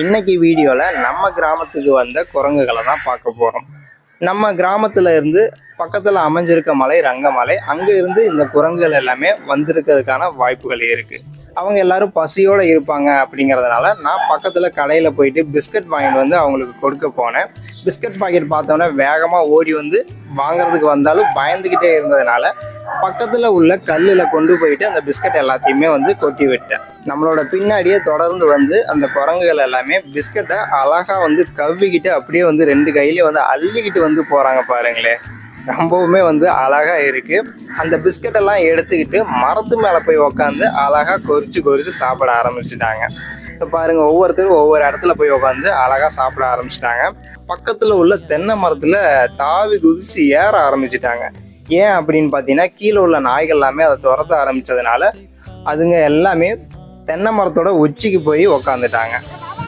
இன்னைக்கு வீடியோல நம்ம கிராமத்துக்கு வந்த குரங்குகளை தான் பார்க்க போறோம். நம்ம கிராமத்துல இருந்து பக்கத்துல அமைஞ்சிருக்க மலை ரங்கமலை, அங்க இருந்து இந்த குரங்குகள் எல்லாமே வந்திருக்கிறதுக்கான வாய்ப்புகள் இருக்கு. அவங்க எல்லாரும் பசியோட இருப்பாங்க அப்படிங்கிறதுனால நான் பக்கத்துல கடையில போயிட்டு பிஸ்கட் வாங்கிட்டு வந்து அவங்களுக்கு கொடுக்க போனேன். பிஸ்கட் பாக்கெட் பார்த்தோன்னே வேகமா ஓடி வந்து வாங்குறதுக்கு வந்தாலும் பயந்துகிட்டே இருந்ததுனால பக்கத்துல உள்ள கல்லுல கொண்டு போயிட்டு அந்த பிஸ்கட் எல்லாத்தையுமே வந்து கொட்டி விட்டேன். நம்மளோட பின்னாடியே தொடர்ந்து வந்து அந்த குரங்குகள் எல்லாமே பிஸ்கட்டை அழகா வந்து கவ்விக்கிட்டு அப்படியே வந்து 2 கையிலையும் வந்து அள்ளிக்கிட்டு வந்து போறாங்க பாருங்களேன். ரொம்பவுமே வந்து அழகா இருக்கு. அந்த பிஸ்கட்டெல்லாம் எடுத்துக்கிட்டு மரத்து மேல போய் உக்காந்து அழகா கொறிச்சு சாப்பிட ஆரம்பிச்சுட்டாங்க. இப்போ பாருங்க, ஒவ்வொருத்தரும் ஒவ்வொரு இடத்துல போய் உட்காந்து அழகா சாப்பிட ஆரம்பிச்சிட்டாங்க. பக்கத்துல உள்ள தென்னை மரத்துல தாவி குதிச்சு ஏற ஆரம்பிச்சிட்டாங்க. ஏன் அப்படின்னு பார்த்தீங்கன்னா, கீழே உள்ள நாய்கள் எல்லாமே அதை துரத்த ஆரம்பிச்சதுனால அதுங்க எல்லாமே தென்னை மரத்தோட உச்சிக்கு போய் உக்காந்துட்டாங்க.